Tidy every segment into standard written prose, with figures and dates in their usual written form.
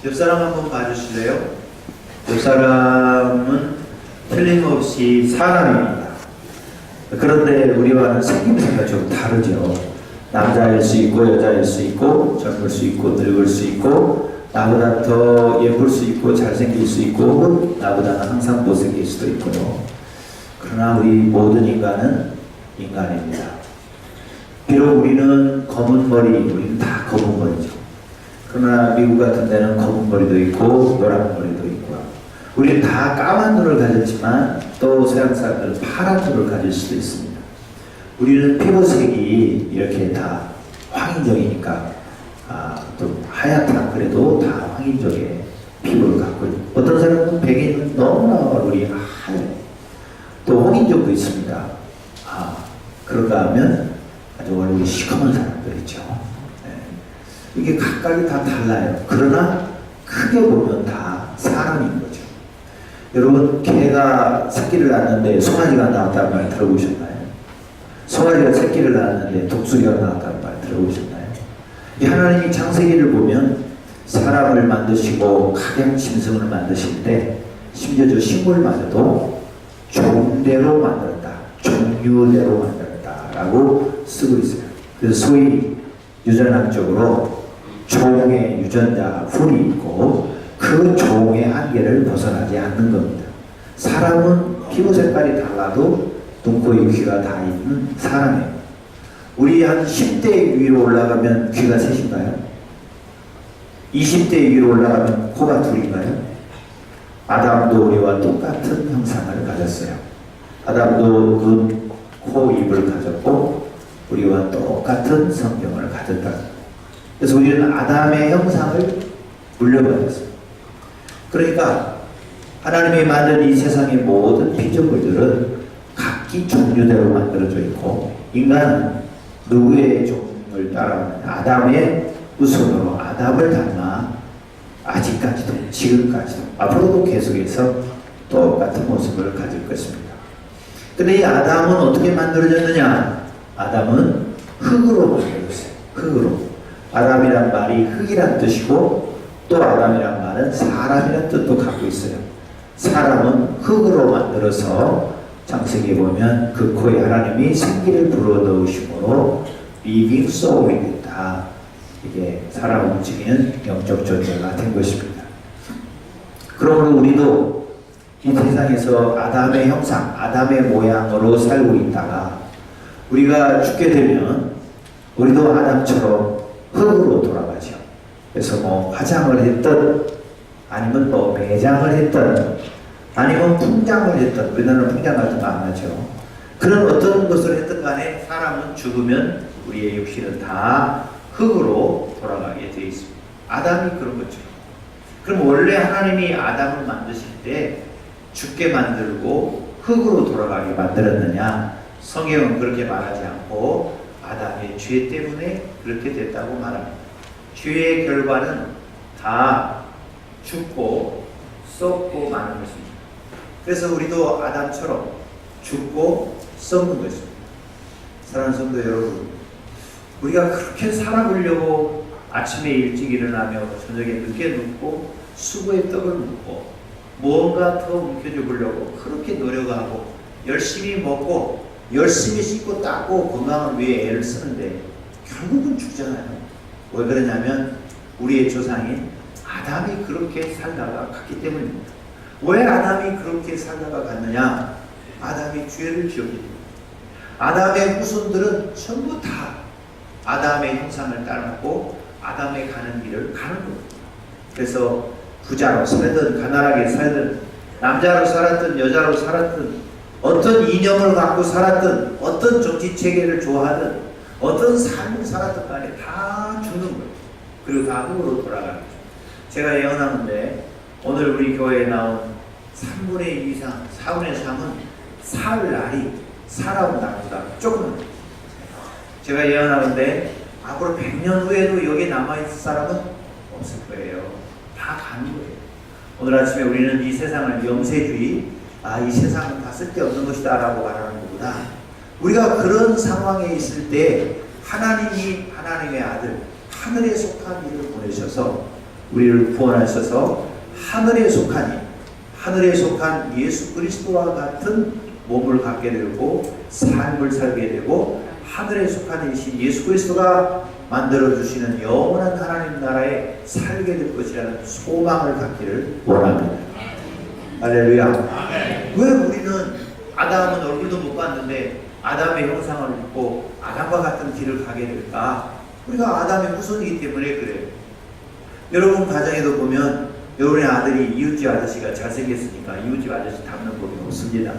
옆 사람 한번 봐주실래요? 옆 사람은 틀림없이 사람입니다. 그런데 우리와는 생김새가 좀 다르죠. 남자일 수 있고 여자일 수 있고 젊을 수 있고 늙을 수 있고 나보다 더 예쁠 수 있고 잘생길 수 있고 나보다는 항상 못생길 수도 있고요. 그러나 우리 모든 인간은 인간입니다. 비록 우리는 검은 머리, 우리는 다 검은 머리죠. 그러나 미국 같은 데는 검은 머리도 있고 노란 머리도 있고요. 우리는 다 까만 눈을 가졌지만 또 서양 사람들은 파란 눈을 가질 수도 있습니다. 우리는 피부색이 이렇게 다 황인적이니까 또 하얗다 그래도 다 황인적의 피부를 갖고 있고 어떤 사람은 백인은 너무나 얼굴이 하얘요. 또 홍인적도 있습니다. 그런가 하면 아주 얼굴이 시커먼 사람도 있죠. 네. 이게 각각이 다 달라요. 그러나 크게 보면 다 사람인 거죠. 여러분 개가 새끼를 낳았는데 송아지가 나왔다는 말 들어보셨나요? 송아지가 새끼를 낳았는데 독수리가 나왔다는 말 들어보셨나요? 이 하나님이 창세기를 보면 사람을 만드시고 각양심성을 만드실 때 심지어 저 식물마저도 종대로 만들었다, 종류대로 만들었다 라고 쓰고 있어요. 그래서 소위 유전학적으로 종의 유전자 풀이 있고 그 종의 한계를 벗어나지 않는 겁니다. 사람은 피부 색깔이 달라도 눈, 코, 귀가 다 있는 사람이에요. 우리 한 10대 위로 올라가면 귀가 셋인가요? 20대 위로 올라가면 코가 둘인가요? 아담도 우리와 똑같은 형상을 가졌어요. 아담도 눈, 코, 입을 가졌고 우리와 똑같은 성경을 가졌다. 그래서 우리는 아담의 형상을 물려받았어요. 그러니까 하나님이 만든 이 세상의 모든 피조물들은 각기 종류대로 만들어져 있고 인간은 누구의 종을 따라오느냐? 아담의 후손으로 아담을 닮아 아직까지도 지금까지도 앞으로도 계속해서 똑같은 모습을 가질 것입니다. 근데 이 아담은 어떻게 만들어졌느냐? 아담은 흙으로 만들어졌어요. 흙으로. 아담이란 말이 흙이란 뜻이고 또 아담이란 말은 사람이란 뜻도 갖고 있어요. 사람은 흙으로 만들어서 창세기에 보면 그 코에 하나님이 생기를 불어넣으심으로 living soul이 됐다. 이게 사람을 움직이는 영적 존재가 된 것입니다. 그러므로 우리도 이 세상에서 아담의 형상, 아담의 모양으로 살고 있다가 우리가 죽게 되면 우리도 아담처럼 흙으로 돌아가죠. 그래서 뭐 화장을 했든 아니면 뭐 매장을 했든 아니면 풍장을 했든 우리나라는 풍장 같은 거 안 하죠. 그런 어떤 것을 했든 간에 사람은 죽으면 우리의 육신은 다 흙으로 돌아가게 되어 있습니다. 아담이 그런 거죠. 그럼 원래 하나님이 아담을 만드실 때 죽게 만들고 흙으로 돌아가게 만들었느냐? 성경은 그렇게 말하지 않고 아담의 죄 때문에 그렇게 됐다고 말합니다. 죄의 결과는 다 죽고 썩고 마는 것입니다. 그래서 우리도 아담처럼 죽고 썩는 것입니다. 사랑하는 성도 여러분, 우리가 그렇게 살아보려고 아침에 일찍 일어나며 저녁에 늦게 눕고 수고의 떡을 먹고 무언가 더 움켜쥐보려고 그렇게 노력하고 열심히 먹고 열심히 씻고 닦고 건강을 위해 애를 쓰는데 결국은 죽잖아요. 왜 그러냐면 우리의 조상인 아담이 그렇게 살다가 갔기 때문입니다. 왜 아담이 그렇게 살다가 갔느냐? 아담이 죄를 지었기 때문입니다. 아담의 후손들은 전부 다 아담의 형상을 따랐고 아담의 가는 길을 가는 겁니다. 그래서 부자로 살든 가난하게 살든 남자로 살았든 여자로 살았든 어떤 이념을 갖고 살았든 어떤 정치체계를 좋아하든 어떤 삶을 살았든 간에 다 죽는 거예요. 그리고 다 흙으로 돌아가는 거죠. 제가 예언하는데 오늘 우리 교회에 나온 3분의 2 이상, 4분의 3은 살 날이 살아온 날보다 조금 제가 예언하는데 앞으로 100년 후에도 여기 남아있을 사람은 없을 거예요. 다 가는 거예요. 오늘 아침에 우리는 이 세상을 영세주의, 이 세상은 다 쓸데없는 것이다 라고 말하는 것보다 우리가 그런 상황에 있을 때 하나님이 하나님의 아들 하늘에 속한 이를 보내셔서 우리를 구원하셔서 하늘에 속한 예수 그리스도와 같은 몸을 갖게 되고 삶을 살게 되고 하늘에 속한 이신 예수 그리스도가 만들어주시는 영원한 하나님 나라에 살게 될 것이라는 소망을 갖기를 원합니다. 할렐루야. 왜 우리는 아담은 얼굴도 못 봤는데 아담의 형상을 입고 아담과 같은 길을 가게 될까? 우리가 아담의 후손이기 때문에 그래요. 여러분 가정에도 보면 여러분의 아들이 이웃집 아저씨가 잘생겼으니까 이웃집 아저씨 닮는 법이 없습니다.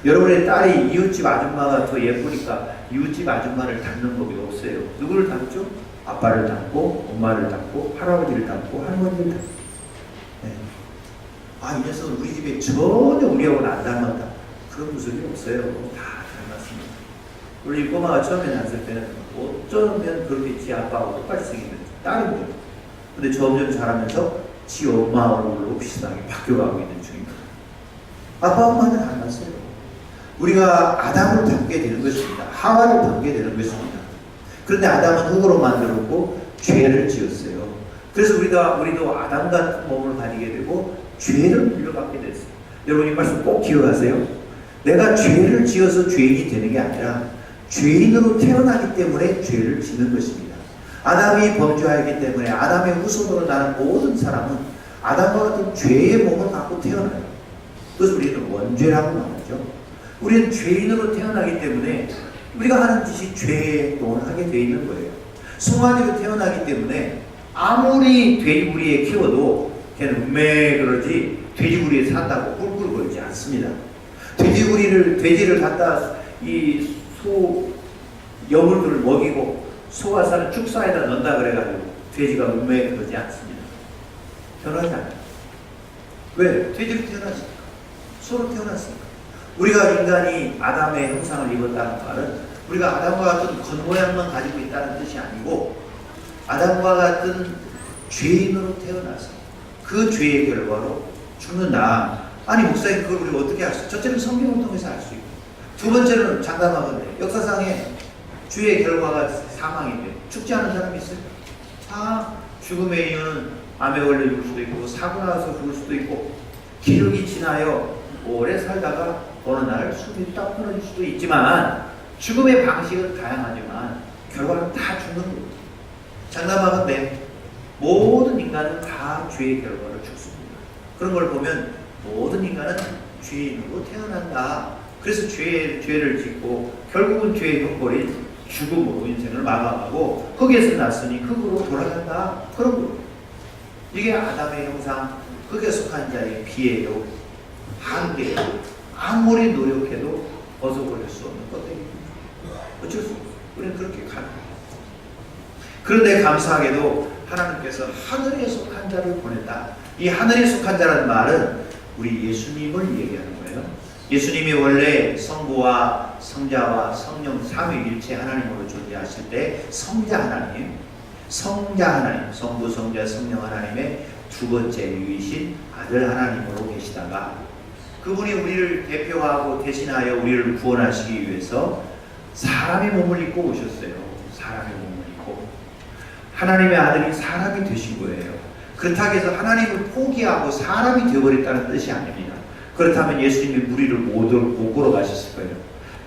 여러분의 딸이 이웃집 아줌마가 더 예쁘니까 이웃집 아줌마를 닮는 법이 없어요. 누구를 닮죠? 아빠를 닮고 엄마를 닮고 할아버지를 닮고 할머니를 닮고. 네. 아, 이 녀석은 우리 집에 전혀 우리하고는 안 닮았다. 그런 모습이 없어요. 다 닮았습니다. 우리 꼬마가 처음에 낳았을 때는 어쩌면 그렇게 지 아빠하고 똑같이 생기는 딸인 거예요. 근데 점점 자라면서 지 엄마 얼굴로 비슷하게 바뀌어가고 있는 중입니다. 아빠 엄마는 닮았어요. 우리가 아담을 닮게 되는 것입니다. 하와를 닮게 되는 것입니다. 그런데 아담은 흙으로 만들었고 죄를 지었어요. 그래서 우리도 아담 같은 몸을 가지게 되고 죄를 물려받게 됐어요. 여러분 이 말씀 꼭 기억하세요. 내가 죄를 지어서 죄인이 되는 게 아니라 죄인으로 태어나기 때문에 죄를 짓는 것입니다. 아담이 범죄하였기 때문에 아담의 후손으로 나는 모든 사람은 아담과 같은 죄의 몸을 갖고 태어나요. 그래서 우리는 원죄라고 말하죠. 우리는 죄인으로 태어나기 때문에 우리가 하는 짓이 죄의 행동을 하게 되어 있는 거예요. 송아지로 태어나기 때문에 아무리 돼지부리에 키워도 걔는 그러지 돼지부리에 산다고 꿀꿀거리지 않습니다. 돼지를 갖다 이 소 여물들을 먹이고 소가 사는 축사에다 넣는다 그래가지고 돼지가 그러지 않습니다. 변하지 않아요. 왜? 돼지로 태어났으니까. 소로 태어났으니까. 우리가 인간이 아담의 형상을 입었다는 말은 우리가 아담과 같은 겉모양만 가지고 있다는 뜻이 아니고 아담과 같은 죄인으로 태어나서 그 죄의 결과로 죽는다. 아니 목사님 그걸 우리가 어떻게 알 수 있어요? 첫째는 성경을 통해서 알 수 있고 두 번째는 장담하건대 역사상에 죄의 결과가 사망인데 죽지 않은 사람이 있어요? 다 죽음의 이유는 암에 걸려 죽을 수도 있고 사고 나서 죽을 수도 있고 기력이 지나요 오래 살다가 어느 날 숨이 딱 끊어질 수도 있지만 죽음의 방식은 다양하지만 결과는 다 죽는 거예요. 장담하건대 모든 인간은 다 죄의 결과로 죽습니다. 그런 걸 보면 모든 인간은 죄인으로 태어난다. 그래서 죄를 짓고 결국은 죄의 형벌인 죽음으로 인생을 마감하고 흙에서 났으니 흙으로 돌아간다. 그런 거예요. 이게 아담의 형상, 흙에 속한 자의 비예요. 한계예요. 아무리 노력해도 벗어버릴 수 없는 것들입니다. 어쩔 수 없어요. 우리는 그렇게 가는 거예요. 그런데 감사하게도 하나님께서 하늘에 속한 자를 보냈다. 이 하늘에 속한 자라는 말은 우리 예수님을 얘기하는 거예요. 예수님이 원래 성부와 성자와 성령 삼위일체 하나님으로 존재하실 때 성자 하나님, 성부, 성자, 성령 하나님의 두 번째 유이신 아들 하나님으로 계시다가 그분이 우리를 대표하고 대신하여 우리를 구원하시기 위해서 사람의 몸을 입고 오셨어요. 사람의 몸을 입고 하나님의 아들이 사람이 되신 거예요. 그렇다고 해서 하나님을 포기하고 사람이 되어버렸다는 뜻이 아닙니다. 그렇다면 예수님이 우리를 못 걸어가셨을 거예요.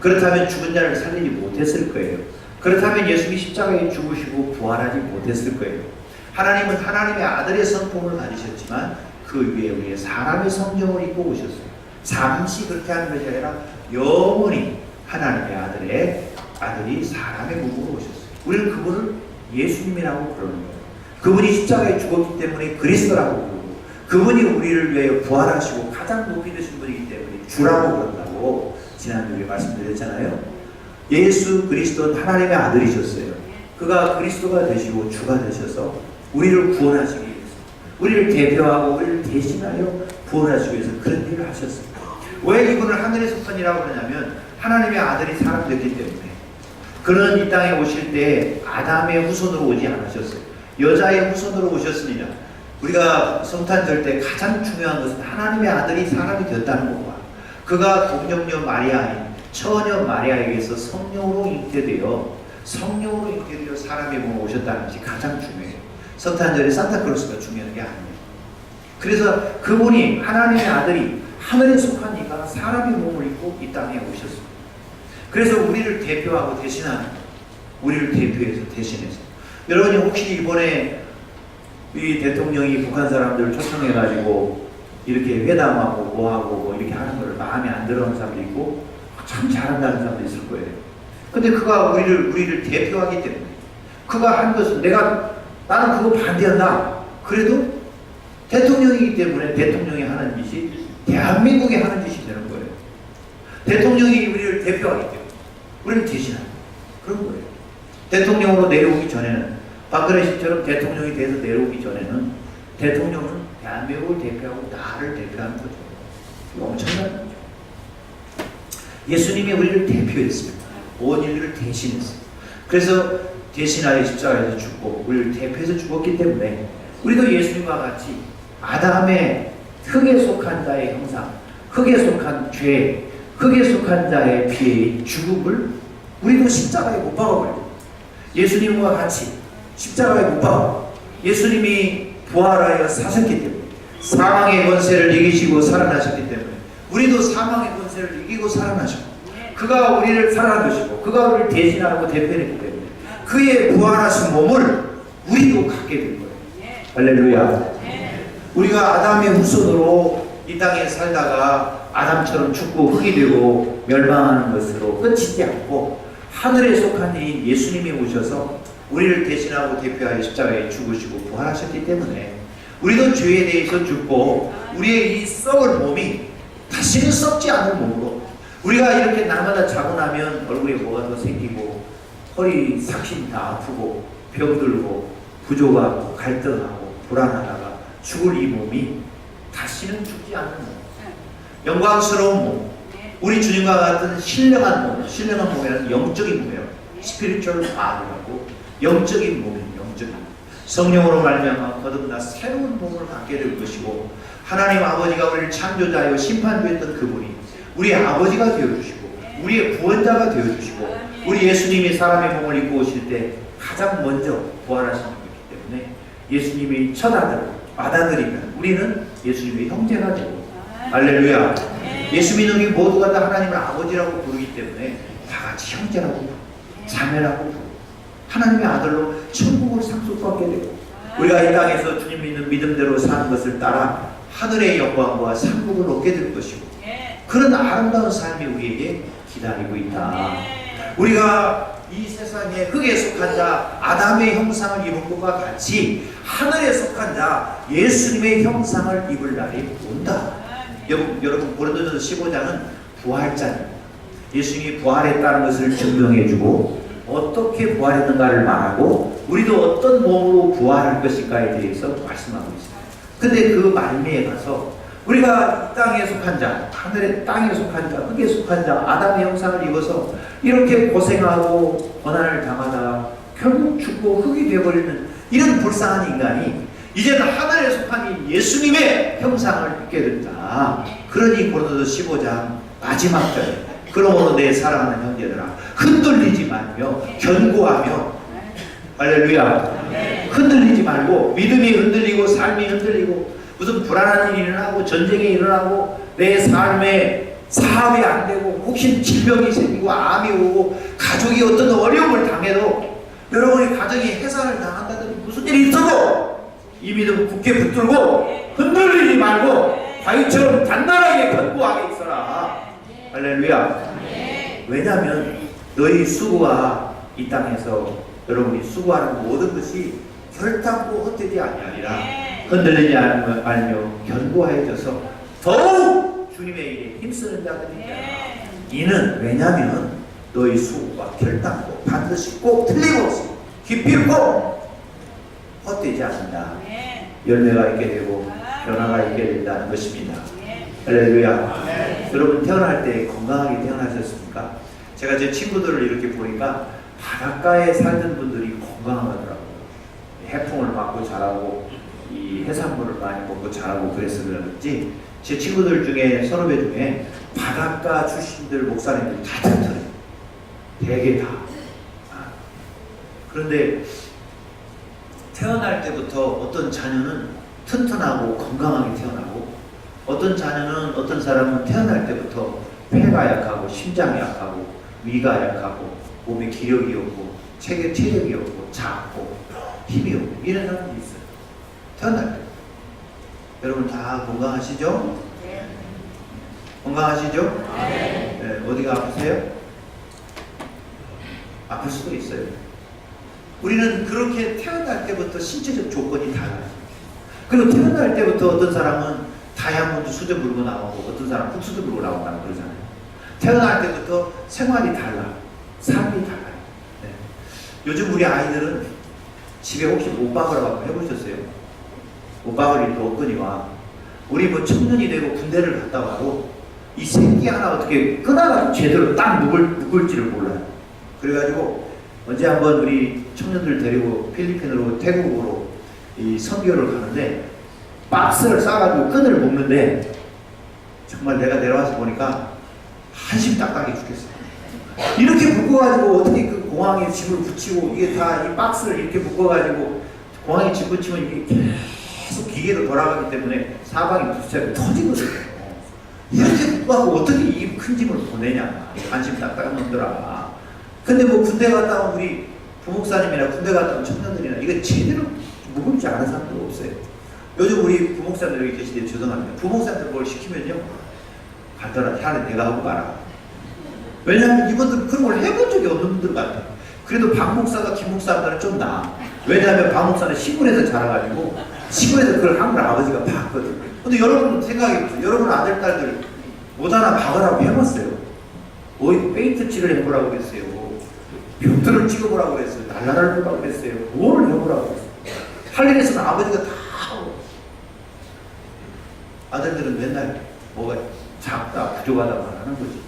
그렇다면 죽은 자를 살리지 못했을 거예요. 그렇다면 예수님이 십자가에 죽으시고 부활하지 못했을 거예요. 하나님은 하나님의 아들의 성품을 가지셨지만 그 위에 우리의 사람의 성정을 입고 오셨어요. 잠시 그렇게 하는 것이 아니라 영원히 하나님의 아들이 사람의 몸으로 오셨어요. 우리는 그분을 예수님이라고 부르는 거예요. 그분이 십자가에 죽었기 때문에 그리스도라고 부르고 그분이 우리를 위해 부활하시고 가장 높이 되신 분이기 때문에 주라고 그런다고 지난주에 말씀드렸잖아요. 예수 그리스도는 하나님의 아들이셨어요. 그가 그리스도가 되시고 주가 되셔서 우리를 구원하시기 위해서 우리를 대표하고 우리를 대신하여 구원하시기 위해서 그런 일을 하셨어요. 왜 이분을 하늘에 속한 이라고 그러냐면 하나님의 아들이 사람 됐기 때문에 그는 이 땅에 오실 때 아담의 후손으로 오지 않으셨어요. 여자의 후손으로 오셨습니다. 우리가 성탄절 때 가장 중요한 것은 하나님의 아들이 사람이 되었다는 것과 그가 동정녀 마리아인 처녀 마리아에게서 성령으로 잉태되어 사람의 몸으로 오셨다는 것이 가장 중요해요. 성탄절에 산타클로스가 중요한 게 아니에요. 그래서 그분이 하나님의 아들이 하늘에 속한 이가 사람의 몸을 입고 이 땅에 오셨습니다. 그래서 우리를 대표하고 대신하는, 우리를 대표해서 대신해서, 여러분이 혹시 이번에 이 대통령이 북한 사람들 초청해가지고 이렇게 회담하고 뭐하고 뭐 이렇게 하는 걸 마음에 안 들어하는 사람도 있고 참 잘한다는 사람도 있을 거예요. 근데 그가 우리를 대표하기 때문에, 그가 한 것은 나는 그거 반대한다. 그래도 대통령이기 때문에 대통령이 하는 짓이 대한민국이 하는 짓이 되는 거예요. 대통령이 우리를 대표하기 때문에 우리를 대신하는 그런 거예요. 대통령으로 내려오기 전에는, 박근혜 씨처럼 대통령이 돼서 내려오기 전에는 대통령은 대한민국을 대표하고 나를 대표하는 거죠. 이거 엄청난 거죠. 예수님이 우리를 대표했습니다. 온 인류를 대신했어요. 그래서 대신하여 십자가에서 죽고 우리를 대표해서 죽었기 때문에 우리도 예수님과 같이 아담의 흙에 속한 자의 형상, 흙에 속한 죄, 흙에 속한 자의 피해의 죽음을 우리도 십자가에 못 박아버려요. 예수님과 같이 십자가에 못 박아. 예수님이 부활하여 사셨기 때문에, 사망의 권세를 이기시고 살아나셨기 때문에 우리도 사망의 권세를 이기고 살아나셨고, 그가 우리를 살아나시고 그가 우리를 대신하고 대표했기 때문에 그의 부활하신 몸을 우리도 갖게 된 거예요. 할렐루야. 우리가 아담의 후손으로 이 땅에 살다가 아담처럼 죽고 흙이 되고 멸망하는 것으로 끝이지 않고, 하늘에 속한 이인 예수님이 오셔서 우리를 대신하고 대표하여 십자가에 죽으시고 부활하셨기 때문에 우리도 죄에 대해서 죽고, 우리의 이 썩을 몸이 다시는 썩지 않을 몸으로, 우리가 이렇게 날마다 자고 나면 얼굴에 뭐가 더 생기고 허리 삭신 다 아프고 병들고 부조하고 갈등하고 불안하다가 죽을 이 몸이 다시는 죽지 않는 몸, 영광스러운 몸, 우리 주님과 같은 신령한 몸, 신령한 몸이라는 영적인 몸이에요. 스피리추얼 바디라고, 영적인 몸이에요. 영적인 성령으로 말미암아 거듭나 새로운 몸을 갖게 될 것이고, 하나님 아버지가 우리를 창조자여 심판주였던 그분이 우리 아버지가 되어주시고 우리의 구원자가 되어주시고, 우리 예수님이 사람의 몸을 입고 오실 때 가장 먼저 부활하시는 것이기 때문에 예수님이 첫 아들, 맏아들이면 우리는 예수님의 형제가 되고, 할렐루야. 예수 믿는 우리 모두가 다 하나님을 아버지라고 부르기 때문에 다 같이 형제라고 부르고 자매라고 부르고 하나님의 아들로 천국을 상속받게 되고, 우리가 이 땅에서 주님 믿는 믿음대로 사는 것을 따라 하늘의 영광과 상국을 얻게 될 것이고, 그런 아름다운 삶이 우리에게 기다리고 있다. 우리가 이 세상에 흙에 속한 자 아담의 형상을 입은 것과 같이 하늘에 속한 자 예수님의 형상을 입을 날이 온다. 여러분 고린도전서 15장은 부활장입니다. 예수님이 부활했다는 것을 증명해주고 어떻게 부활했는가를 말하고 우리도 어떤 몸으로 부활할 것인가에 대해서 말씀하고 있습니다. 근데 그 말미에 가서 우리가 이 땅에 속한 자, 하늘의 땅에 속한 자, 흙에 속한 자, 아담의 형상을 입어서 이렇게 고생하고 고난을 당하다가 결국 죽고 흙이 되어버리는 이런 불쌍한 인간이 이제는 하늘에 속한 예수님의 형상을 입게 된다. 그러니 고린도서 15장 마지막 절, 그러므로 내 사랑하는 형제들아 흔들리지 말며 견고하며, 할렐루야, 흔들리지 말고, 믿음이 흔들리고 삶이 흔들리고 무슨 불안한 일이 일어나고 전쟁이 일어나고 내 삶에 사업이 안 되고 혹시 질병이 생기고 암이 오고 가족이 어떤 어려움을 당해도, 여러분이 가정이 해산을 당한다든지 무슨 일이 있어도 이 믿음 굳게 붙들고 흔들리지 말고 다윗처럼 단단하게 견고하게 있어라. 할렐루야. 왜냐하면 너희 수고가 이 땅에서 여러분이 수고하는 모든 것이 결단코 헛되지 아니하리라. 흔들리지 말며 견고해져서 더욱 주님의 일에 힘쓰는 자들이다. 이는 왜냐하면 너희 수고가 결단코 반드시 꼭 틀림없이 기필코 헛되지 않는다. 열매가 있게 되고 변화가 있게 된다는 것입니다. 할렐루야. 여러분 태어날 때 건강하게 태어나셨습니까? 제가 제 친구들을 이렇게 보니까 바닷가에 살던 분들이 건강하더라고요. 해풍을 맞고 자라고 이 해산물을 많이 먹고 자라고 그래서 그런지 제 친구들 중에 선후배 중에 바닷가 출신들 목사님들 다 튼튼해요. 대개 다. 그런데 태어날 때부터 어떤 자녀는 튼튼하고 건강하게 태어나고, 어떤 자녀는, 어떤 사람은 태어날 때부터 폐가 약하고 심장이 약하고 위가 약하고 몸에 기력이 없고 체력이 없고 작고 힘이 없고 이런 사람들이 있어요. 태어날 때. 여러분 다 건강하시죠? 네. 건강하시죠? 네. 네. 어디가 아프세요? 아플 수도 있어요. 우리는 그렇게 태어날 때부터 신체적 조건이 달라요. 그리고 태어날 때부터 어떤 사람은 다이아몬드 수저 물고 나오고 어떤 사람은 흙수저 물고 나온다고 그러잖아요. 태어날 때부터 생활이 달라. 삶이 달라요. 네. 요즘 우리 아이들은 집에 혹시 못박으라고 한번 해보셨어요? 못박을 일도 없거니와 우리 뭐 청년이 되고 군대를 갔다 와도 이 새끼 하나 어떻게 끊어가지고 제대로 딱 묶을지를 몰라요. 그래가지고 언제 한번 우리 청년들 데리고 필리핀으로 태국으로 이 선교를 가는데 박스를 싸가지고 끈을 묶는데 정말 내가 내려와서 보니까 한심 딱딱해 죽겠어. 이렇게 묶어가지고 어떻게 그 공항에 짐을 붙이고 이게 다 이 박스를 이렇게 묶어가지고 공항에 짐 붙이면 이게 계속 기계로 돌아가기 때문에 사방이 부딪혀서 터지거든요. 이렇게 묶어가지고 어떻게 이 큰 짐을 보내냐. 한심 딱딱한 놈들아. 근데 뭐 군대 갔다 온 우리 부목사님이나 군대 갔다 온 청년들이나 이거 제대로 무겁지 않은 사람들 없어요. 요즘 우리 부목사님들 여기 계시는데 죄송합니다. 부목사님들 뭘 시키면요 간단하게 하는 내가 하고 가라. 왜냐하면 이분들은 그런 걸 해본 적이 없는 분들 같아요. 그래도 박 목사가 김 목사보다는 좀 나아. 왜냐하면 박 목사는 시골에서 자라가지고 시골에서 그걸 한 걸 아버지가 봤거든. 근데 여러분 생각해보세요. 여러분 아들 딸들 못 하나 박으라고 해봤어요. 어이 페인트 칠을 해보라고 그랬어요. 벽돌을 찍어보라고 그랬어요. 날라를 해보라고 그랬어요. 뭘 해보라고 그랬어요. 할 일 있으면 아버지가 다 하고. 아들들은 맨날 뭐가 작다 부족하다고 하는 거지.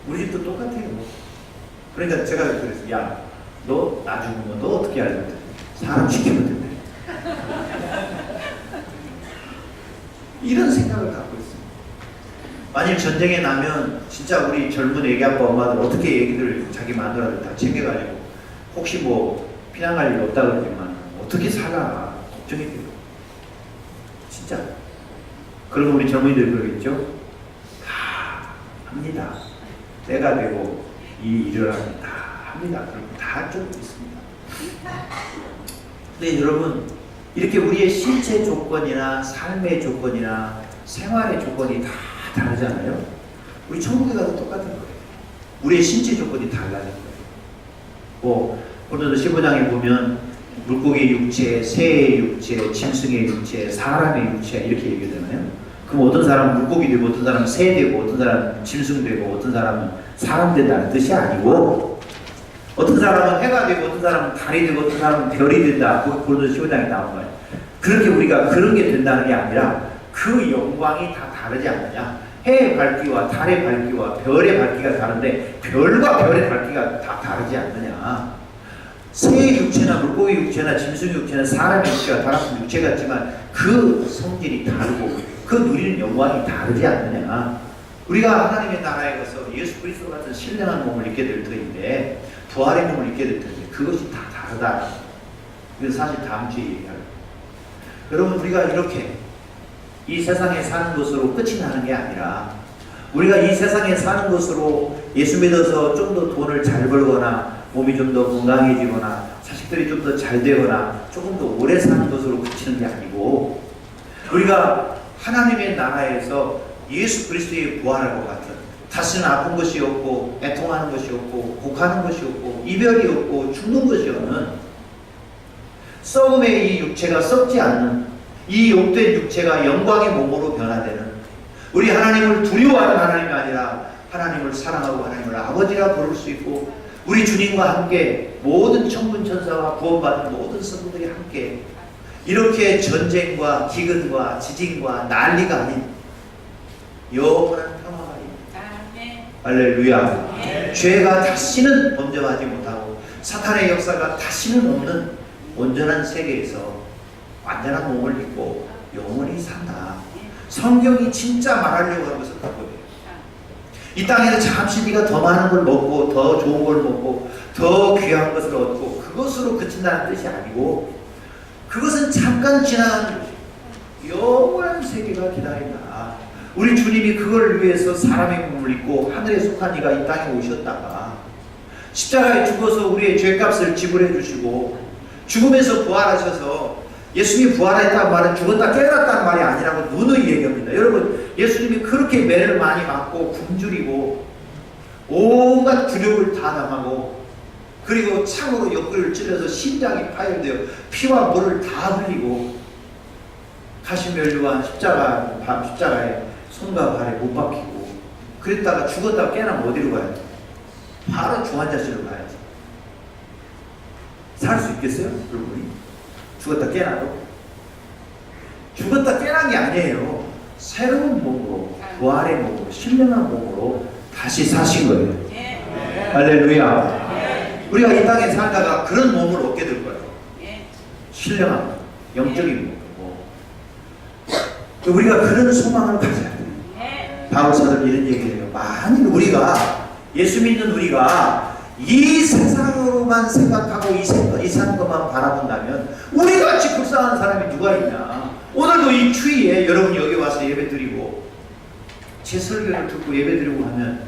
우리 집도 똑같아요. 그러니까 제가 그랬어요. 야, 너 나중에 너 어떻게 할래? 사람 시키면 된대. 이런 생각을 갖고 있습니다. 만일 전쟁에 나면 진짜 우리 젊은 애기 아빠 엄마들 어떻게 애기들 자기 마누라들 다 챙겨가지고 혹시 뭐 피난 갈 일 없다 그러지만 어떻게 살아 걱정이 돼요. 진짜. 그러면 우리 젊은이들 그러겠죠? 다 합니다. 때가 되고 이 일을 하면 다 합니다. 그럼 다 좀 있습니다. 근데 여러분 이렇게 우리의 신체 조건이나 삶의 조건이나 생활의 조건이 다 다르잖아요. 우리 천국에 가도 똑같은 거예요. 우리의 신체 조건이 달라진 거예요. 뭐 고린도서 15장에 보면 물고기의 육체, 새의 육체, 짐승의 육체, 사람의 육체 이렇게 얘기하잖아요. 그럼 어떤 사람은 물고기 되고 어떤 사람은 새 되고 어떤 사람은 짐승 되고 어떤 사람은 사람 된다는 뜻이 아니고 어떤 사람은 해가 되고 어떤 사람은 달이 되고 어떤 사람은 별이 된다. 그거 고린도서 15장에 나온 거예요. 그렇게 우리가 그런 게 된다는 게 아니라 그 영광이 다 다르지 않느냐. 해의 밝기와 달의 밝기와 별의 밝기가 다른데 별과 별의 밝기가 다 다르지 않느냐. 새의 육체나 물고기 육체나 짐승 육체나 사람의 육체가 다 같은 육체 같지만 그 성질이 다르고 그 누리는 영광이 다르지 않느냐. 우리가 하나님의 나라에 가서 예수 그리스도 같은 신령한 몸을 입게 될 터인데 부활의 몸을 입게 될 터인데 그것이 다 다르다. 이건 사실 다음 주에 얘기할 거예요. 여러분 우리가 이렇게 이 세상에 사는 것으로 끝이 나는 게 아니라 우리가 이 세상에 사는 것으로 예수 믿어서 좀 더 돈을 잘 벌거나 몸이 좀 더 건강해지거나 자식들이 좀 더 잘 되거나 조금 더 오래 사는 것으로 그치는 게 아니고 우리가 하나님의 나라에서 예수 그리스도의 부활할 것 같은 다시는 아픈 것이 없고 애통하는 것이 없고 곡하는 것이 없고 이별이 없고 죽는 것이 없는 썩음의 이 육체가 썩지 않는 이 욕된 육체가 영광의 몸으로 변화되는 우리 하나님을 두려워하는 하나님이 아니라 하나님을 사랑하고 하나님을 아버지라 부를 수 있고 우리 주님과 함께 모든 천군 천사와 구원받은 모든 성도들이 함께 이렇게 전쟁과 기근과 지진과 난리가 아닌 영원한 평화가 있는 할렐루야. 죄가 다시는 범죄하지 못하고 사탄의 역사가 다시는 없는 온전한 세계에서 완전한 몸을 입고 영원히 산다. 성경이 진짜 말하려고 하는 것은 그거예요. 이 땅에서 잠시 네가 더 많은 걸 먹고 더 좋은 걸 먹고 더 귀한 것을 얻고 그것으로 그친다는 뜻이 아니고 그것은 잠깐 지난 영원한 세계가 기다린다. 우리 주님이 그걸 위해서 사람의 몸을 입고 하늘에 속한 이가 이 땅에 오셨다가 십자가에 죽어서 우리의 죄값을 지불해 주시고 죽음에서 부활하셔서, 예수님이 부활했다는 말은 죽었다 깨어났다는 말이 아니라고 누누이 얘기합니다. 여러분, 예수님이 그렇게 매를 많이 맞고 굶주리고 온갖 굴욕을 다 당하고, 그리고 창으로 옆구리를 찔러서 심장이 파열되어 피와 물을 다 흘리고 가시면류한 십자가에 손과 발에 못 박히고 그랬다가 죽었다가 깨어나면 어디로 가야 돼? 바로 중환자실로 가야지. 살 수 있겠어요? 여러분이? 죽었다 깨어나도? 죽었다 깨어난 게 아니에요. 새로운 몸으로, 부활의 몸으로, 신령한 몸으로 다시 사신 거예요. 할렐루야. 우리가 이 땅에 살다가 그런 몸을 얻게 될 거예요. 신령한 몸, 영적인 몸. 우리가 그런 소망을 가져야 돼요. 바울사도 이런 얘기를 해요. 만일 우리가, 예수 믿는 우리가 이 세상으로만 생각하고 이 사는 것만 바라본다면 우리같이 불쌍한 사람이 누가 있냐. 오늘도 이 추위에 여러분이 여기 와서 예배 드리고 제 설교를 듣고 예배 드리고 하면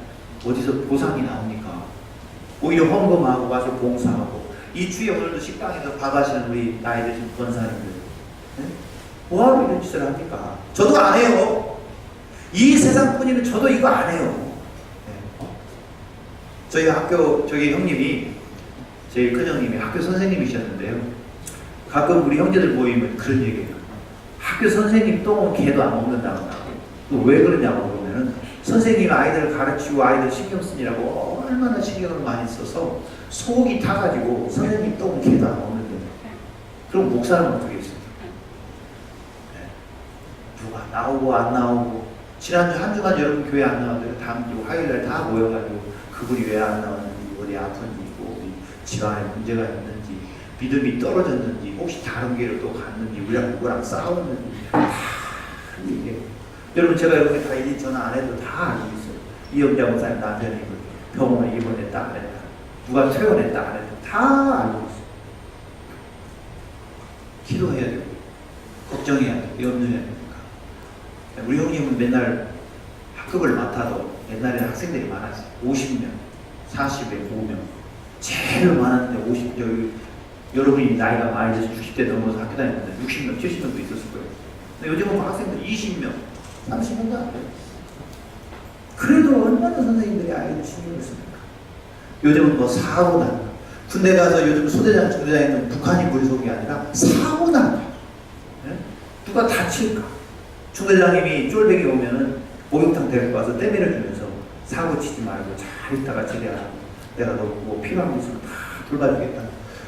어디서 보상이 나옵니까? 오히려 헌금하고 와서 봉사하고, 이 추위에 오늘도 식당에서 밥하시는 우리 나이 드신 권사님들, 네? 뭐하러 이런 짓을 합니까? 저도 안 해요. 이 세상뿐이면 저도 이거 안 해요. 네. 저희 학교, 저기 형님이, 제 큰형님이 학교 선생님이셨는데요, 가끔 우리 형제들 모이면 그런 얘기해요. 학교 선생님 똥은 개도 안 먹는다고. 또 왜 그러냐고 그러면은, 선생님이 아이들을 가르치고 아이들 신경 쓰느라고 얼마나 신경을 많이 써서 속이 타가지고 선생님 똥은 개도 안 먹는데, 그럼 목사는 어떻게 했어요? 네. 누가 나오고 안 나오고, 지난주 한 주간 여러분 교회 안 나왔는데 다음 주 화요일날 다 모여가지고 그분이 왜 안 나왔는지, 어디 아픈지, 어디 집안에 문제가 있는지, 믿음이 떨어졌는지, 혹시 다른 교회로 또 갔는지, 우리랑 누구랑 싸웠는지 다 이게. 여러분, 제가 여러분이 다 이 전화 안 해도 다 알고 있어요. 이영자 목사님 남편이 병원에 입원했다 안 했다, 누가 퇴원했다 안 했다, 다 알고 있어요. 기도해야 되고 걱정해야 되고 염려해야 되니까. 우리 형님은 맨날 학급을 맡아도 옛날에는 학생들이 많았어요. 50명, 40에 5명. 제일 많았는데 50명. 여러분이 나이가 많이 돼서 60대 넘어서 학교 다녔는데 60명, 70명도 있었을 거예요. 근데 요즘은 학생들 20명, 30명도 안 돼요. 그래도 얼마나 선생님들이 아이들 신경을 씁니까? 요즘은 뭐 사고 나. 군대 가서 요즘 소대장, 중대장에는 북한이 무리속이 게 아니라 사고 나. 네? 누가 다칠까? 중대장님이 쫄백이 오면은 목욕탕 데리고 와서 떼미를 주면서 사고 치지 말고 잘 있다가 지내라. 내가 너 뭐 필요한 거 있으면 다 돌봐주겠다.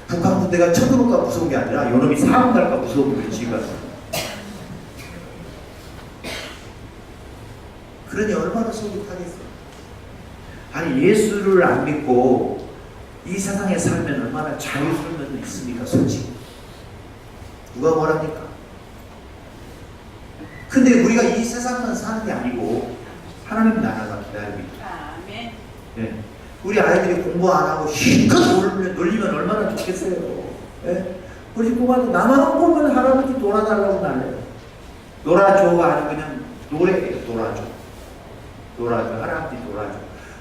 북한 군대가 쳐들어올까 무서운 게 아니라 요놈이 사고 날까 무서운 거예요, 지금. 그러니 얼마나 속이 타겠어요. 아니, 예수를 안 믿고 이 세상에 살면 얼마나 자유스러운 있습니까, 솔직히. 누가 뭐랍니까? 근데 우리가 이 세상만 사는 게 아니고 하나님 나라가 기다립니다. 아멘. 네. 우리 아이들이 공부 안 하고 실컷 놀리면 얼마나 좋겠어요. 네? 우리 꼬마도 나만 보면 할아버지 놀아달라고 날려요. 놀아줘가 아니고 그냥 노래해요. 놀아줘. 할아버지 놀아줘.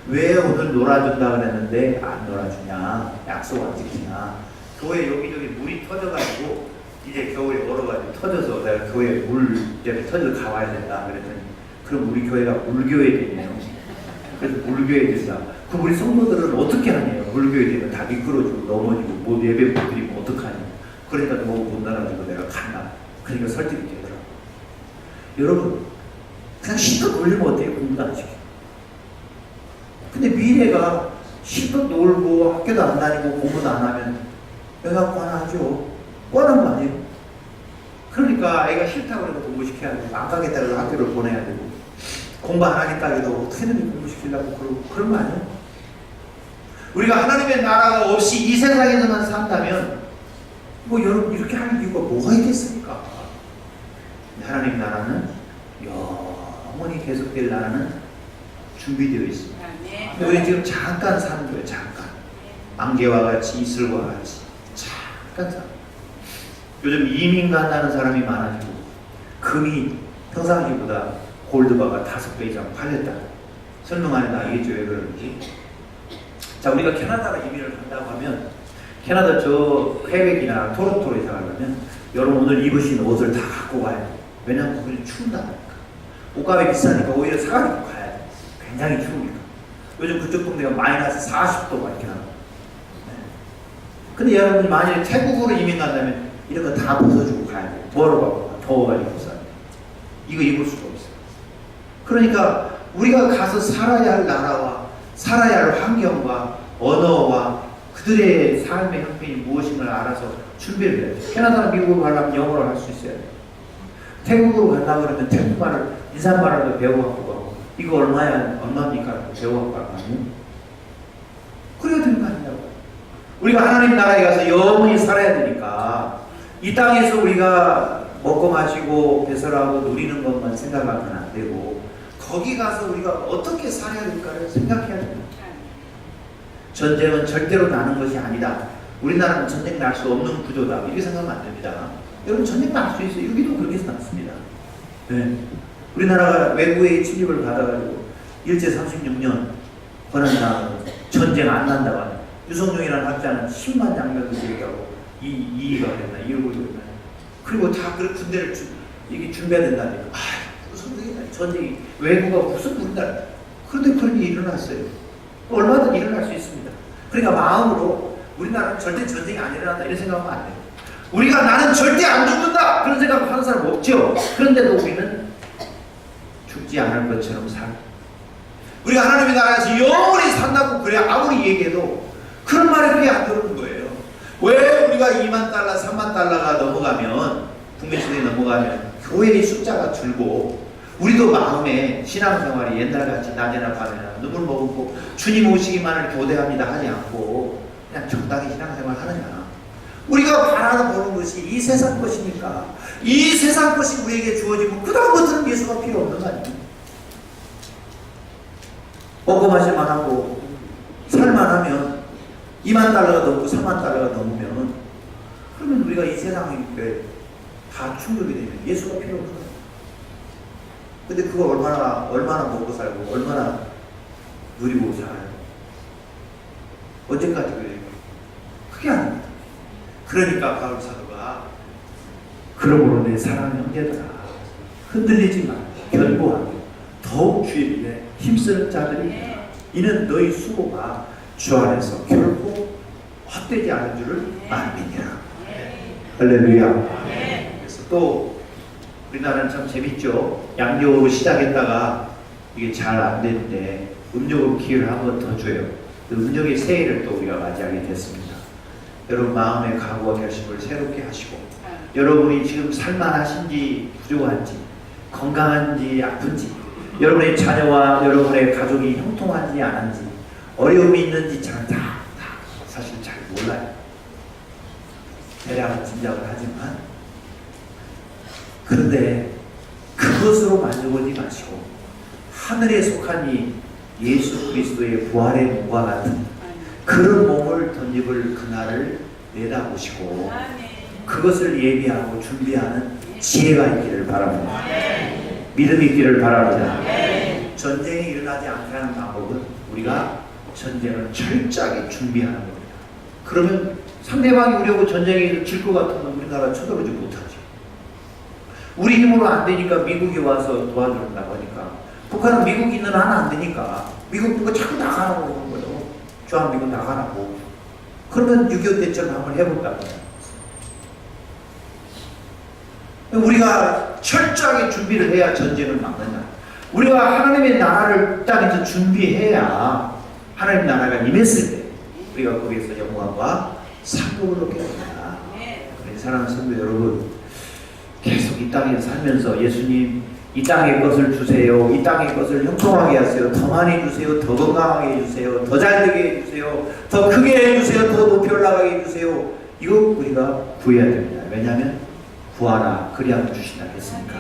왜 오늘 놀아준다 그랬는데 안 놀아주냐? 약속 안 지키냐? 교회 여기저기 물이 터져가지고 이제 겨울에 얼어가지고 터져서 내가 교회 물 때문에 터져서 가봐야 된다 그랬더니, 그럼 우리 교회가 물교회 되네요. 그래서 물교회 된다. 그럼 우리 성도들은 어떻게 하냐요? 물교회 되면 다 미끄러지고 넘어지고 뭐 예배 못 드리면 어떡하냐? 그러니까 너무 못 나가지고 내가 간다. 그러니까 설득이 되더라고. 여러분, 그냥 실컷 놀리면 어때요? 공부도 안 시켜. 근데 미래가 실컷 놀고 학교도 안 다니고 공부도 안 하면 애가 뻔하죠. 뻔한 거 아니에요? 그러니까 애가 싫다고 해도 공부시켜야 되고, 안 가겠다 해도 학교를 보내야 되고, 공부 안 하겠다 해도 어떻게든 공부시키려고 그런 거 아니에요? 우리가 하나님의 나라가 없이 이 세상에서만 산다면 뭐 여러분 이렇게 할 이유가 뭐가 있겠습니까? 하나님 나라는 영원히 계속될 나라는 준비되어 있습니다. 근데 우리 지금 잠깐 사는 거예요. 잠깐. 안개와 같이, 이슬과 같이 잠깐 사는 거예요. 요즘 이민 간다는 사람이 많아지고 금이 평상시보다 골드바가 5배 이상 팔렸다. 설명 안 해도 알겠죠, 왜 그런지. 자, 우리가 캐나다로 이민을 간다고 하면 캐나다 저 퀘벡이나 토론토로 이사 가려면 여러분 오늘 입으신 옷을 다 갖고 가야 돼. 왜냐하면 거기는 추운다 보니까. 옷값이 비싸니까 오히려 사가지고 가야 돼. 굉장히 추우니까. 요즘 그쪽 동네가 마이너스 40도가 이렇게 나와. 근데 여러분이 만약에 태국으로 이민 간다면 이런 거 다 벗어주고 가야 돼. 뭐로 가고 더워가지고 싸. 이거 입을 수가 없어. 그러니까 우리가 가서 살아야 할 나라와 살아야 할 환경과 언어와 그들의 삶의 형편이 무엇인가를 알아서 준비를 해야 돼. 캐나다나 미국으로 가려면 영어를 할 수 있어야 돼. 태국으로 가려고 그러면 태국말을 인사말을 배워갖고 가고 이거 얼마입니까? 배워갖고 가는 거 아니에요? 그래야 되는 거 아니냐고. 우리가 하나님 나라에 가서 영원히 살아야 되니까 이 땅에서 우리가 먹고 마시고 배설하고 누리는 것만 생각하면 안 되고 거기 가서 우리가 어떻게 살아야 될까를 생각해야 됩니다. 전쟁은 절대로 나는 것이 아니다. 우리나라는 전쟁 날 수 없는 구조다. 이렇게 생각하면 안 됩니다. 여러분 전쟁 날 수 있어요. 여기도 그렇게 해서 났습니다. 네. 우리나라가 외국의 침입을 받아가지고 일제 36년 권한당 전쟁 안 난다고 하는 유성룡이라는 학자는 10만 장면을 얘기하고 이의가 됐나 이러고 있나 그리고 다 그 군대를 이게 준비해야 된다니까 무슨 전쟁이 외국가 무슨 우리나라 그런데 그런 일이 일어났어요. 얼마든지 일어날 수 있습니다. 그러니까 마음으로 우리나라는 절대 전쟁이 안 일어난다 이런 생각하면 안 돼요. 우리가 나는 절대 안 죽는다 그런 생각하는 사람 없죠. 그런데도 우리는 죽지 않을 것처럼 살. 우리가 하나님의 나라에서 영원히 산다고 그래 아무리 얘기해도 그런 말이 그게 안 들어오는 거예요. 왜 우리가 2만 달러, 3만 달러가 넘어가면 국민시대에 넘어가면 교회의 숫자가 줄고 우리도 마음에 신앙생활이 옛날같이 낮에나 밤에나 눈물 머금고 주님 오시기만을 교대합니다 하지 않고 그냥 적당히 신앙생활 하느냐. 우리가 바라보는 것이 이 세상 것이니까 이 세상 것이 우리에게 주어지고 그 다음부터는 예수가 필요 없는 거 아닙니까? 먹고 마실만 하고 살만 하면 2만 달러가 넘고 3만 달러가 넘으면 그러면 우리가 이 세상에 다 충족이 되면 예수가 필요 없어요. 근데 그거 얼마나 먹고 살고 얼마나 누리고 살아요? 언제까지 그래요? 그게 아닙니다. 그러니까 바울 사도가 그러므로 내 사랑하는 형제들아 흔들리지 마 견고하게 더욱 주의 일에 힘쓰는 자들이 이는 너희 수고가 주 안에서 결코 헛되지 않은 줄을 알미니라. 할렐루야. 그래서 또 우리나라는 참 재밌죠. 양력으로 시작했다가 이게 잘 안 되는데 음력으로 기회를 한 번 더 줘요. 그 음력의 새해를 또 우리가 맞이하게 됐습니다. 여러분 마음의 각오와 결심을 새롭게 하시고 여러분이 지금 살만하신지 부족한지 건강한지 아픈지 여러분의 자녀와 여러분의 가족이 형통한지 안 한지 어려움이 있는지 저는 다 사실 잘 몰라요. 대략은 짐작을 하지만 그런데 그것으로 만족하지 마시고 하늘에 속한 이 예수 그리스도의 부활의 몸과 같은 그런 몸을 덧입을 그날을 내다보시고 그것을 예비하고 준비하는 지혜가 있기를 바랍니다. 믿음이 있기를 바랍니다. 전쟁이 일어나지 않게 하는 방법은 우리가 전쟁을 철저하게 준비하는 겁니다. 그러면 상대방이 우리하고 전쟁에 질 것 같으면 우리나라 쳐들어오지 못하죠. 우리 힘으로 안 되니까 미국이 와서 도와준다고 하니까 북한은 미국이 있는 한 안 되니까 미국 보고 자꾸 나가라고 그러는 거예요. 주한미군 나가라고. 그러면 6.25 때처럼 한번 해볼까 봐요. 우리가 철저하게 준비를 해야 전쟁을 막는다. 우리가 하나님의 나라를 땅에서 준비해야 하나님 나라가 임했을 때 우리가 거기에서 영광과 상급을 얻게 됩니다. 사랑하는 성도 여러분, 계속 이 땅에 살면서 예수님 이 땅의 것을 주세요. 이 땅의 것을 형통하게 하세요. 더 많이 주세요. 더 건강하게 해주세요. 더 잘되게 해주세요. 더 크게 해주세요. 더 높이 올라가게 해주세요. 이거 우리가 구해야 됩니다. 왜냐하면 구하라 그리하면 주신다 했으니까.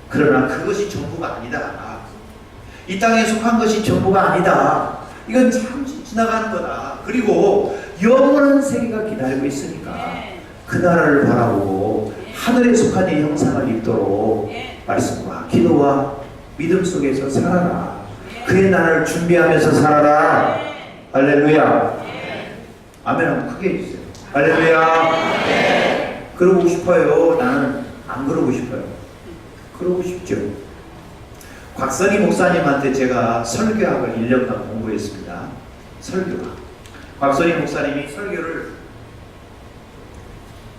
그러나 그것이 전부가 아니다. 이 땅에 속한 것이 전부가 아니다. 이건 잠시 지나가는 거다. 그리고 영원한 세계가 기다리고 있으니까 그 나라를 바라보고 하늘에 속한 이 형상을 입도록 말씀과 기도와 믿음 속에서 살아라. 그의 나라를 준비하면서 살아라. 할렐루야. 아멘 한번 크게 해주세요. 할렐루야. 그러고 싶어요? 나는 안 그러고 싶어요. 그러고 싶죠. 곽선희 목사님한테 제가 설교학을 1년간 공부했습니다. 설교학. 곽선희 목사님이 설교를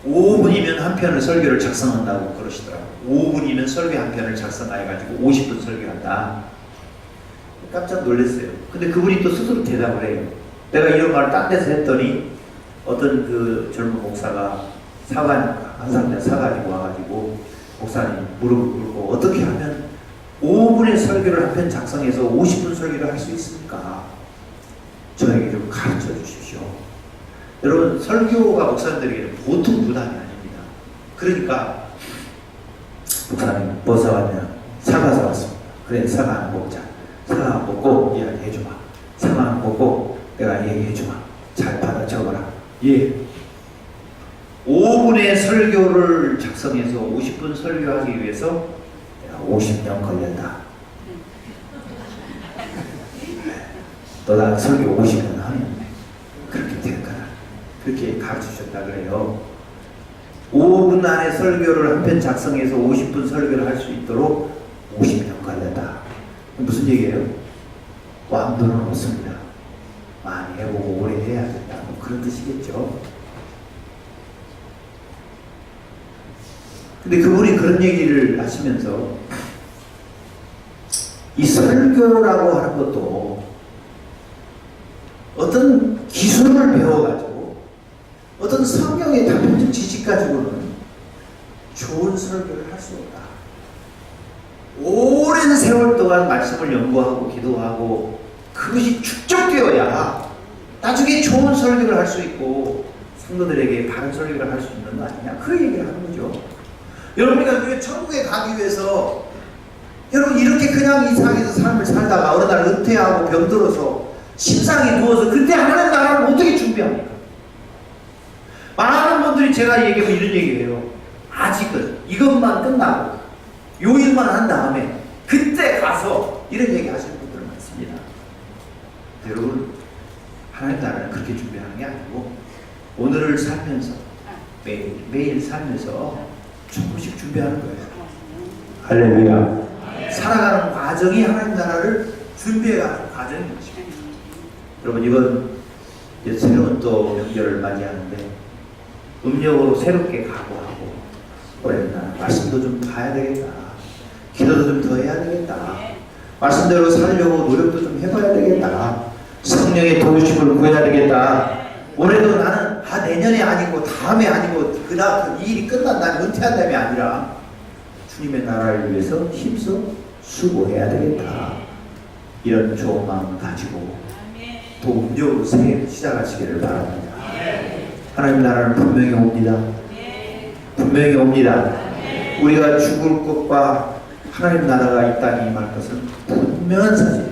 5분이면 한 편을 설교를 작성한다고 그러시더라고요. 5분이면 설교 한 편을 작성해가지고 50분 설교한다. 깜짝 놀랐어요. 근데 그분이 또 스스로 대답을 해요. 내가 이런 말을 딴 데서 했더니 어떤 그 젊은 목사가 한 사람들 사가지고 와가지고 목사님 무릎을 꿇고 어떻게 하면 5분의 설교를 한 편 작성해서 50분 설교를 할 수 있습니까? 저에게 좀 가르쳐 주십시오. 여러분, 설교가 목사님들에게는 보통 부담이 아닙니다. 그러니까 목사님 뭐 사왔냐? 사과 사왔습니다. 그래, 사과 안 먹자. 사과 안 먹고 이야기해주마. 사과 안 먹고 내가 얘기해주마. 잘 받아 적어라. 예. 5분의 설교를 작성해서 50분 설교하기 위해서 내가 50년 걸렸다. 너나 설교 50년 하면 그렇게 될 거다. 그렇게 가르치셨다 그래요. 5분 안에 설교를 한 편 작성해서 50분 설교를 할 수 있도록 50년 걸렸다. 무슨 얘기예요? 왕도는 없습니다. 많이 해보고 오래 해야 된다. 뭐 그런 뜻이겠죠. 근데 그분이 그런 얘기를 하시면서 이 설교라고 하는 것도 어떤 기술을 배워가지고 어떤 성경의 단편적 지식 가지고는 좋은 설교를 할 수 없다. 오랜 세월 동안 말씀을 연구하고 기도하고 그것이 축적되어야 나중에 좋은 설교를 할 수 있고 성도들에게 바른 설교를 할 수 있는 거 아니냐. 그 얘기를 하는 거죠. 여러분이 천국에 가기 위해서 여러분 이렇게 그냥 이 세상에서 삶을 살다가 어느 날 은퇴하고 병들어서 심상이 누워서 그때 하나님 나라를 어떻게 준비합니까? 많은 분들이 제가 얘기하면 이런 얘기예요. 아직은 이것만 끝나고 요 일만 한 다음에 그때 가서 이런 얘기 하시는 분들 많습니다. 여러분, 하나님 나라는 그렇게 준비하는 게 아니고 오늘을 살면서 매일 살면서 조금씩 준비하는 거예요. 할렐루야. 살아가는 과정이 하나님 나라를 준비해가는 과정인 것입니다. 여러분, 이번 새로운 또 명절을 맞이하는데 음력으로 새롭게 각오하고 올해는 말씀도 좀 봐야 되겠다. 기도도 좀 더 해야 되겠다. 말씀대로 살려고 노력도 좀 해봐야 되겠다. 성령의 도우심을 구해야 되겠다. 올해도 나는 내년에 아니고 다음에 아니고 그다음 이 일이 끝난 다음에 은퇴한 다음에 아니라 주님의 나라를 위해서 힘써 수고해야 되겠다. 이런 좋은 마음을 가지고 또 음력으로 새해 시작하시기를 바랍니다. 하나님 나라는 분명히 옵니다. 분명히 옵니다. 우리가 죽을 것과 하나님 나라가 이 땅에 임할 것은 분명한 사실.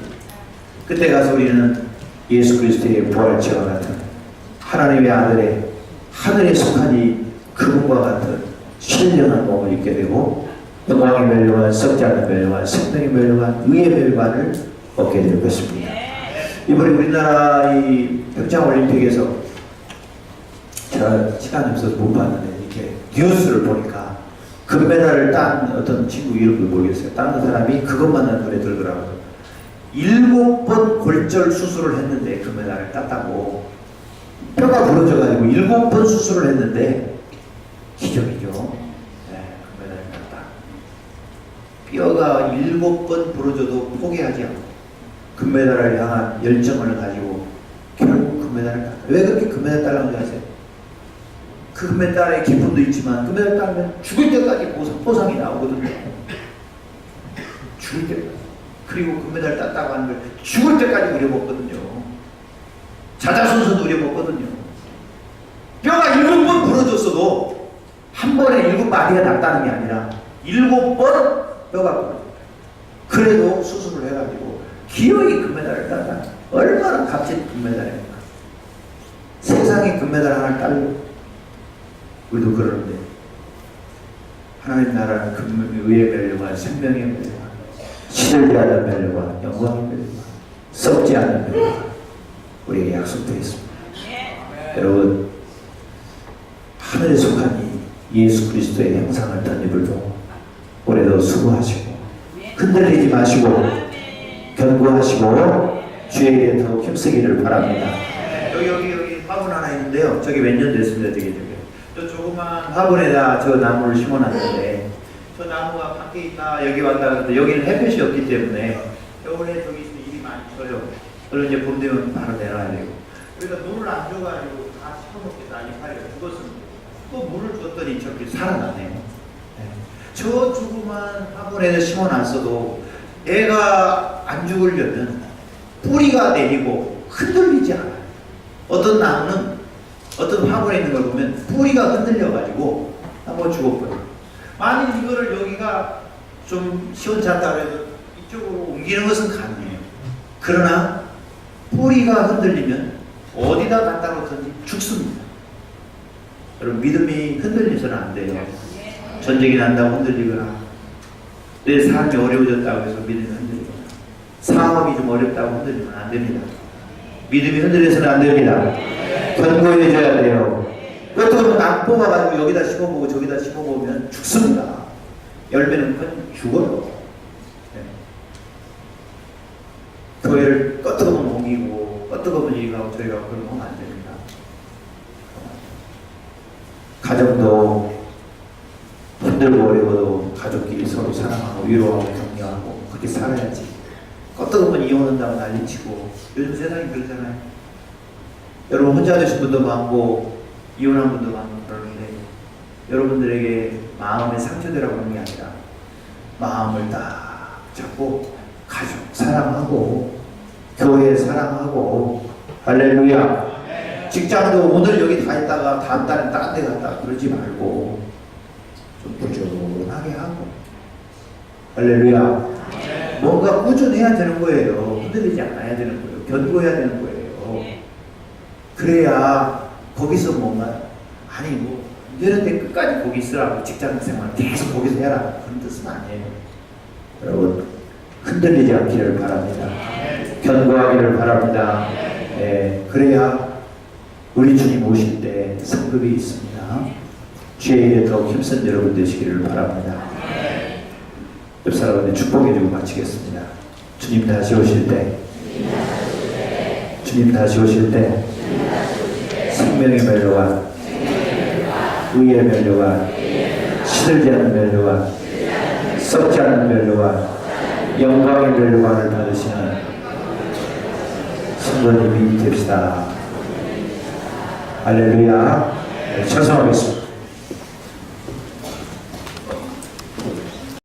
그때 가서 우리는 예수 그리스도의 부활체와 같은 하나님의 아들의 하늘에 속한 이 그분과 같은 신령한 몸을 입게 되고 영광의 멸류관, 썩지 않는 멸류관, 생명의 멸류관, 의의 멸류관을 얻게 될 것입니다. 이번에 우리나라 이 평창올림픽에서 제가 시간이 없어서 못 봤는데 이렇게 뉴스를 보니까 금메달을 딴 어떤 친구 이름도 모르겠어요. 딴 사람이 그것만 눈에 들더라고요. 7번 골절 수술을 했는데 금메달을 땄다고. 뼈가 부러져가지고 7번 수술을 했는데 기적이죠. 네, 금메달을 땄다. 뼈가 7번 부러져도 포기하지 않고 금메달을 향한 열정을 가지고 결국 금메달을 땄다. 왜 그렇게 금메달 따려는 줄 아세요? 그 금메달의 기쁨도 있지만 금메달 따면 죽을 때까지 보상이 나오거든요. 죽을 때까지. 그리고 금메달 땄다고 하는 걸 죽을 때까지 우려먹거든요. 자자손손 우려먹거든요. 뼈가 7번 부러졌어도 한 번에 7마디가 났다는 게 아니라 7번 뼈가 부러졌다. 그래도 수술을 해가지고 기어이 금메달을 땄다. 얼마나 값진 금메달입니까? 세상에 금메달 하나를 따려고 우리도 그러는데 하나님 나라는 의의 멸류관, 생명의 멸류관, 시들지 않는 멸류관, 영광의 멸류관, 썩지 않는 멸류관 우리에게 약속되어 있습니다. 여러분, 하늘에 속한 이 예수 그리스도의 형상을 딴 이들도 올해도 수고하시고 흔들리지 마시고 견고하시고 주의 일에 더욱 힘쓰기를 바랍니다. 여기 화분 하나 있는데요. 저기 몇 년 됐습니다. 저기. 저 조그만 화분에다 저 나무를 심어놨는데 저 나무가 밖에 있다 여기 왔다 그러는데 여기는 햇볕이 없기 때문에 겨울에 저기 있으면 일이 많이 쳐요. 그럼 이제 봄 되면 바로 내놔야 되고. 그러니까 물을 안 줘가지고 다 씹어먹겠다 이파리가 죽었습니다. 또 물을 줬더니 저렇게 살아나네요. 네. 저 조그만 화분에다 심어놨어도 애가 안 죽으려면 뿌리가 내리고 흔들리지 않아요. 어떤 나무는 어떤 화분에 있는 걸 보면 뿌리가 흔들려가지고 한번 죽어버려요. 만약 이거를 여기가 좀 시원찮다 그래도 이쪽으로 옮기는 것은 가능해요. 그러나 뿌리가 흔들리면 어디다 갖다 놓든지 죽습니다. 여러분 믿음이 흔들리서는 안 돼요. 전쟁이 난다고 흔들리거나 내 삶이 어려워졌다고 해서 믿음이 흔들리거나 사업이 좀 어렵다고 흔들리면 안 됩니다. 믿음이 흔들려서는 안 됩니다. 견고해져야 돼요. 그렇다고 막 뽑아가지고 여기다 심어보고 저기다 심어보면 죽습니다. 열매는 그냥 죽어요. 네. 교회를 껐뜨거면 옮기고 껐뜨거면 이가고 저희가 그런 건 안 됩니다. 가정도 힘들고 어려워도 가족끼리 서로 사랑하고 위로하고 격려하고 그렇게 살아야지. 껐뜨거면 이혼한다고 난리치고 요즘 세상이 그렇잖아요. 여러분 혼자 되신 분도 많고 이혼한 분도 많고 그러는데 여러분들에게 마음의 상처되라고 하는 게 아니라 마음을 딱 잡고 가족 사랑하고 교회 사랑하고 할렐루야. 직장도 오늘 여기 다 있다가 다음 달엔 딴 데 갔다 그러지 말고 좀 꾸준하게 하고 할렐루야. 뭔가 꾸준해야 되는 거예요. 흔들리지 않아야 되는 거예요. 견고해야 되는 거예요. 그래야 거기서 뭔가 아니 뭐 이런데 끝까지 거기 있으라고 직장생활 계속 거기서 해라 그런 뜻은 아니에요. 여러분 흔들리지 않기를 바랍니다. 견고하기를 바랍니다. 네, 그래야 우리 주님 오실 때 상급이 있습니다. 주의 일에 더 힘쓴 여러분 되시기를 바랍니다. 옆 사람한테 축복해주고 마치겠습니다. 주님 다시 오실 때 주님 다시 오실 때 생명의 멸류관, 의의 멸류관, 시들지 않는 멸류관, 썩지 않는 멸류관, 영광의 멸류관을 받으시는 성도님이 됩시다. 할렐루야. 찬송하겠습니다.